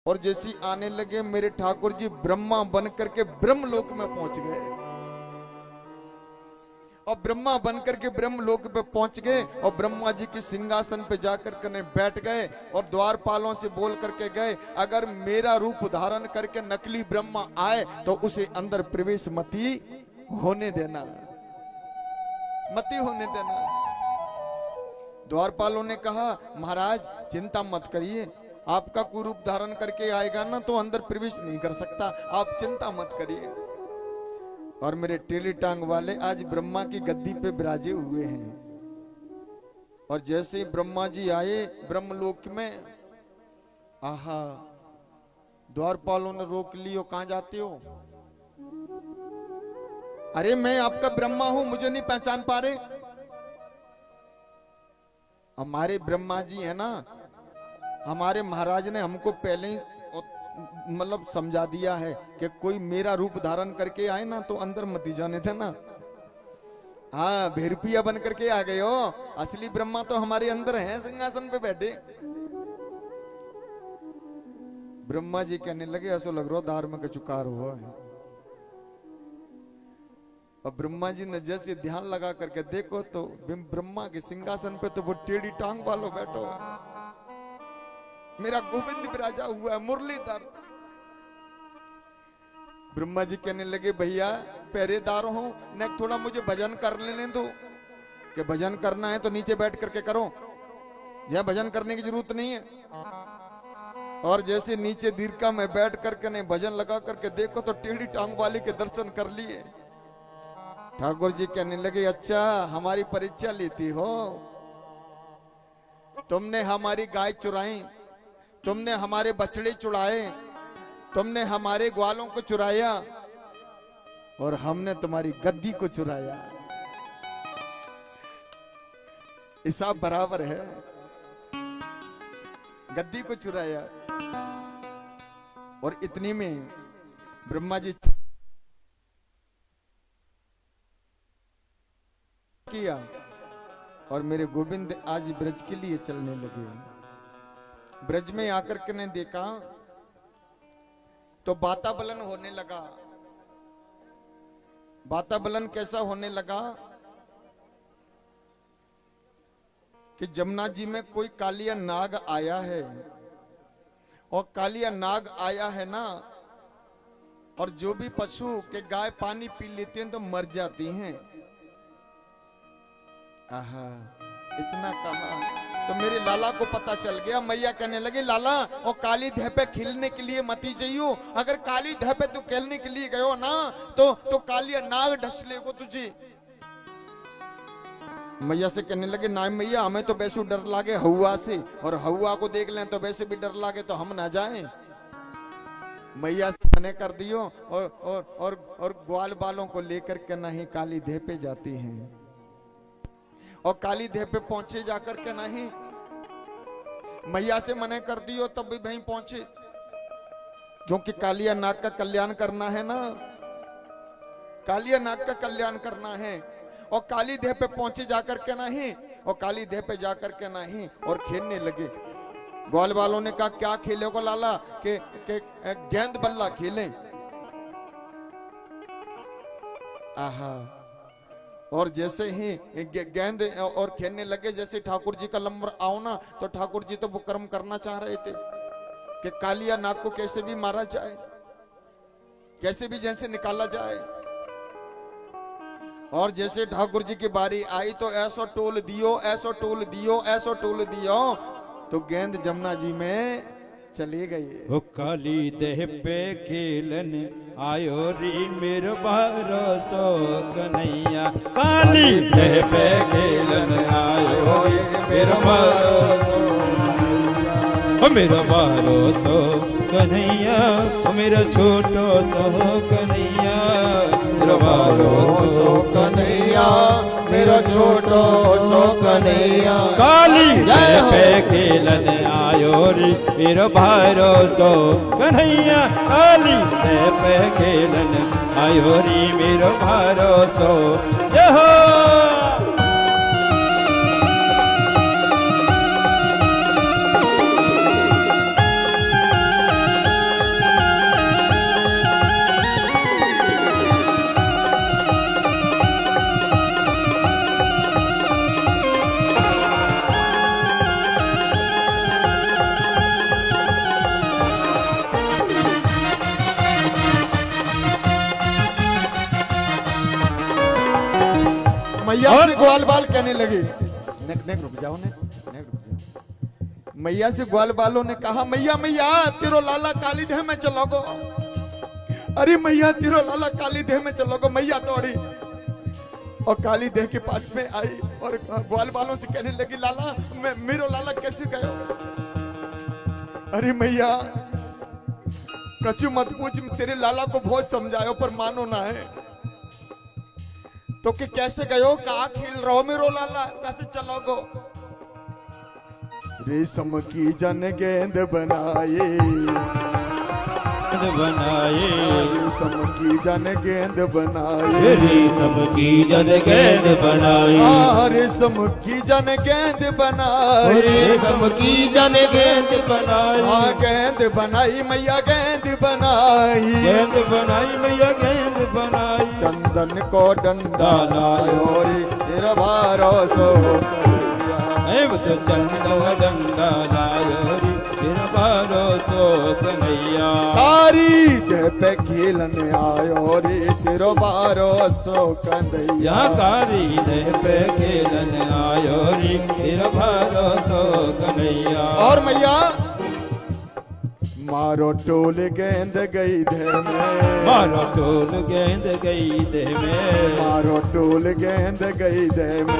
और जैसी आने लगे मेरे ठाकुर जी ब्रह्मा बन करके ब्रह्मलोक में पहुंच गए। और ब्रह्मा बन करके ब्रह्मलोक पे पहुंच गए और ब्रह्मा जी के सिंहासन पे जाकर के बैठ गए और द्वारपालों से बोल करके गए, अगर मेरा रूप धारण करके नकली ब्रह्मा आए तो उसे अंदर प्रवेश मती होने देना, मती होने देना। द्वारपालों ने कहा, महाराज चिंता मत करिए, आपका कुरूप धारण करके आएगा ना तो अंदर प्रवेश नहीं कर सकता, आप चिंता मत करिए। और मेरे टेली टांग वाले आज ब्रह्मा की गद्दी पे विराजे हुए हैं। और जैसे ही ब्रह्मा जी आए ब्रह्मलोक में, आहा, द्वारपालों ने रोक लियो, कहां जाते हो? अरे मैं आपका ब्रह्मा हूं, मुझे नहीं पहचान पा रहे? हमारे ब्रह्मा जी है ना, हमारे महाराज ने हमको पहले ही मतलब समझा दिया है कि कोई मेरा रूप धारण करके आए ना तो अंदर मत ही जाने थे ना। हाँ, भेरपिया बन करके आ गए हो, असली ब्रह्मा तो हमारे अंदर हैं, सिंहासन पे बैठे। ब्रह्मा जी कहने लगे, ऐसा लग रहा दार में कचुकार हुआ है। और ब्रह्मा जी ने जैसे ध्यान लगा करके देखो तो ब्रह्मा के सिंहासन पे तो वो टेढ़ी टांग वालों बैठो, मेरा गोविंद विराजा हुआ है, मुरलीधर। ब्रह्मा जी कहने लगे, भैया पहरेदार हो न, थोड़ा मुझे भजन कर लेने दो। कि भजन करना है तो नीचे बैठ करके करो, यह भजन करने की जरूरत नहीं है। और जैसे नीचे दीर्घा में बैठ करके ने भजन लगा करके देखो तो टेढ़ी टांग वाली के दर्शन कर लिए। ठाकुर जी कहने लगे, अच्छा हमारी परीक्षा लेती हो, तुमने हमारी गाय चुराई, तुमने हमारे बछड़े चुराए, तुमने हमारे ग्वालों को चुराया और हमने तुम्हारी गद्दी को चुराया, हिसाब बराबर है। गद्दी को चुराया। और इतनी में ब्रह्मा जी किया और मेरे गोविंद आज ब्रज के लिए चलने लगे। ब्रज में आकर के ने देखा तो वातावरण होने लगा। वातावरण कैसा होने लगा कि जमुना जी में कोई कालिया नाग आया है, और कालिया नाग आया है ना, और जो भी पशु के गाय पानी पी लेते हैं तो मर जाती हैं। आहा, इतना कहा तो मेरे लाला को पता चल गया। मैया कहने लगे, लाला और काली धह पे खिलने के लिए मती जाइयो, अगर काली धह पे तू खेलने के लिए गयो ना तो कालिया नाग ढस लेगो तुझे। मैया से कहने लगे, ना मैया हमें तो वैसे डर लागे हवा से, और हवा को देख लें तो वैसे भी डर लागे तो हम ना जाएं। मैया से मने कर दियो और ग्वाल बालों को लेकर के नहीं काली धह पे जाती हैं। और काली देह पे पहुंचे जाकर के नहीं, मैया से मने कर दियो तब भी वहीं पहुंचे, क्योंकि कालिया नाग का कल्याण करना है ना, कालिया नाग का कल्याण करना है। और काली देह पे पहुंचे जाकर के नहीं, और काली देह पे जाकर के नहीं और खेलने लगे। ग्वाल वालों ने कहा, क्या खेले को लाला? के गेंद बल्ला खेले। आहा, और जैसे ही गेंद और खेलने लगे, जैसे ठाकुर जी का लंबर आओ ना तो ठाकुर जी तो वो कर्म करना चाह रहे थे कि कालिया नाग को कैसे भी मारा जाए, कैसे भी जैसे निकाला जाए। और जैसे ठाकुर जी की बारी आई तो ऐसो टोल दियो, ऐसो टोल दियो, ऐसो टोल दियो, तो गेंद जमुना जी में चले गए। वो काली देह पे खेलन आयो री मेरे भरोसो कन्हैया, काली देह पे खेलन आयो री मेरे भरोसो, मेरा भरोसो कन्हैया, मेरा छोटो सो कन्हैया, मेरा भरोसो कन्हैया, मेरा छोटो सो कन्हैया। काली देह पे खेलन आयो री मेरा भरोसो कन्हैया, काली देह पे खेलन आयो री मेरा भरोसो। जय हो। मैया और से ग्वाल बाल कहने लगे, नेक नेक रुक जाओ, नेक रुक जाओ। मैया से ग्वाल बालों ने कहा, मैया मैया तेरो लाला काली देह में चलोगो। अरे मैया तेरो लाला काली देह में चलोगो। मैया दौड़ी और काली देह के पास में आई और ग्वाल बालों से कहने लगी, लाला मेरो लाला कैसे गयो? अरे मैया कछु मत पूछ, तेरे लाला को बहुत समझायो पर मानो ना है। तो कि कैसे गयो, कहा खेल रहो मेरो लाला, कैसे चलोगो? रेशम की जन गेंद बनाए, रेशम की जन गेंद बनाए, रेशम की जन गेंद बनाई, रेशम की जन गेंद बनाए, रेशम की जन गेंद बनाई, गेंद बनाई मैया गेंद बनाई, गेंद बनाई मैया गेंद बनाई। चंदन को डंडा लायो रे तेरा भरोसो तो चंदन डंडा लायो रे तेरा भरोसो कन्हैया। तारी जय पे खेलने आयो रे तेरो भरोसो कन्हैया। कारी देह पे खेलन आयो रे तेरा भरोसो कन्हैया। और मैया मारो टोल गेंद गई देह में, मारो टोल गेंद गई देह में, मारो टोल गेंद गई देह में,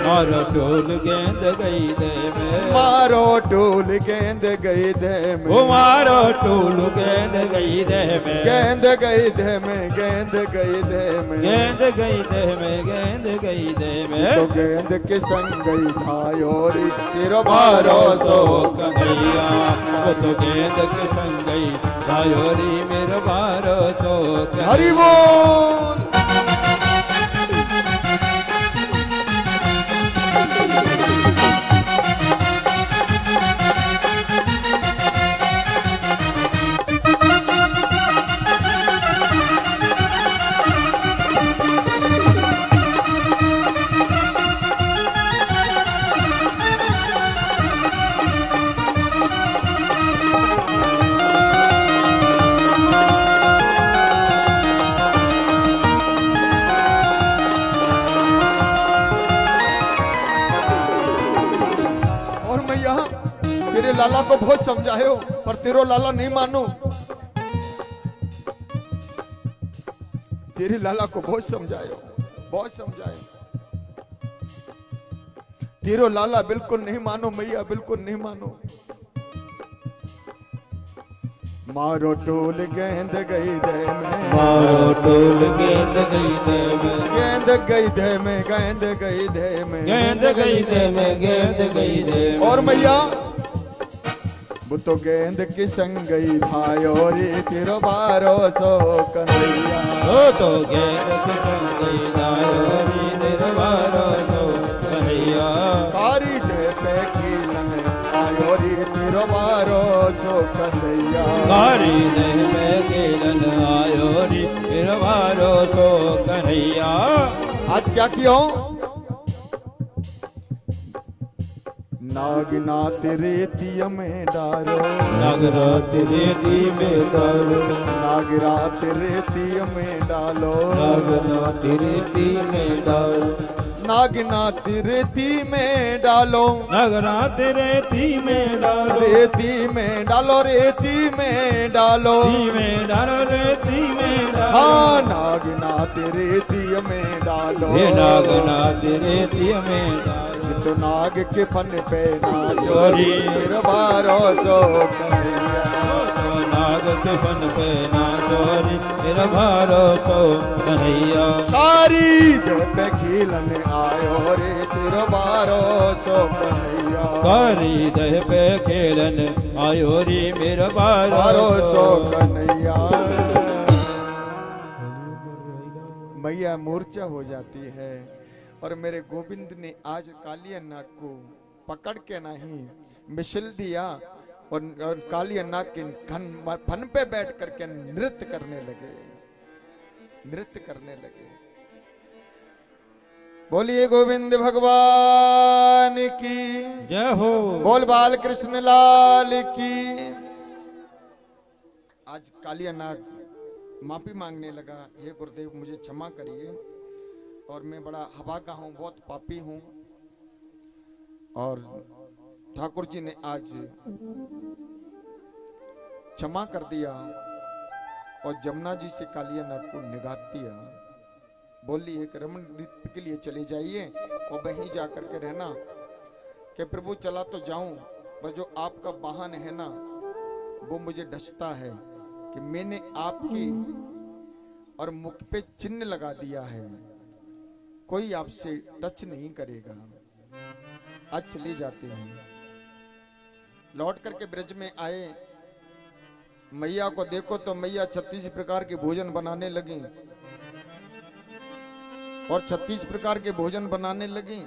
मारो टोल गेंद गई देह में, मारो टोल गेंद गई देह में, ओ मारो टोल गेंद गई देह में, गेंद गई देह में, गेंद गई देह में, गेंद गई देह में, गेंद गई देह में। तो गेंद के संग गई भायो रे तेरो भरोसो कन्हैया। वो तो गेंद के संग गई भायो रे मेरा भरोसो कन्हैया। हरि बोल। तेरे लाला को बहुत समझाए हो पर तेरो लाला नहीं मानो। तेरे लाला को बहुत समझाए हो, बहुत समझाए, तेरो लाला बिल्कुल नहीं मानो। मैया बिल्कुल नहीं मानो। मारो टोल गेंद गई दे में, मारो टोल गेंद गई दे में, गेंद गई दे में, गेंद गई दे में, गेंद गई दे में, गेंद गई दे में। और मैया वो तो गेंद की संग गई भायो रे तेरो भरोसो कन्हैया। वो तो गेंद की संग गई भायो रे तेरो भरोसो कन्हैया। कारी जय पे खेलन आयो रे तेरो भरोसो कन्हैया। कारी जय पे खेलन आयो रे तेरो भरोसो कन्हैया। आज क्या किया नागनाथ रेती में डालो, नागरात रेती में डालो, नागरात रेती में डालो, नागनाथ रेती में डालो, नागनाथ रेती में डालो, नागनाथ रेती में डालो, रेती में डालो, रेती में डालो, रेती में डालो, रेती में डालो। हाँ नागनाथ रेती में डालो, ये नागनाथ रेती में डालो। तो नाग के फन पे नाचोरी तेरा भरोसो कन्हैया। तो नाग के फन पे नाचोरी तेरा भरोसो कन्हैया। सारी जय पे खेलन आयो रे तेरा भरोसो कन्हैया। कारी दह पे खेलन आयो रे मेरा भरोसो कन्हैया। मैया मूर्छा हो जाती है और मेरे गोविंद ने आज कालिया नाग को पकड़ के नहीं मिसल दिया और कालिया नाग के फन पे बैठ करके नृत्य करने लगे, नृत्य करने लगे। बोलिए गोविंद भगवान की जय हो। बोल बाल कृष्ण लाल की। आज कालिया नाग माफी मांगने लगा, हे गुरुदेव मुझे क्षमा करिए और मैं बड़ा हभागा हूं, बहुत पापी हूं। और ठाकुर जी ने आज क्षमा कर दिया और जमुना जी से कालिया नाथ को निगाह दिया। बोली एक रमन नृत्य के लिए चले जाइए और वहीं जाकर के रहना कि प्रभु चला तो जाऊं, पर जो आपका वाहन है ना वो मुझे डसता है कि मैंने आपकी और मुख पे चिन्ह लगा दिया है, कोई आपसे टच नहीं करेगा। आज चले जाते हैं। लौट करके ब्रज में आए, मैया को देखो तो मैया 36 प्रकार के भोजन बनाने लगी और 36 प्रकार के भोजन बनाने लगी।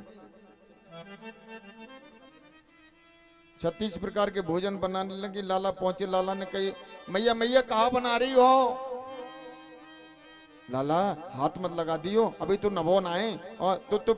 36 प्रकार के भोजन बनाने लगी। लाला पहुंचे, लाला ने कही मैया मैया कहाँ बना रही हो? लाला हाथ मत लगा दियो, अभी तो नवो ना है और तो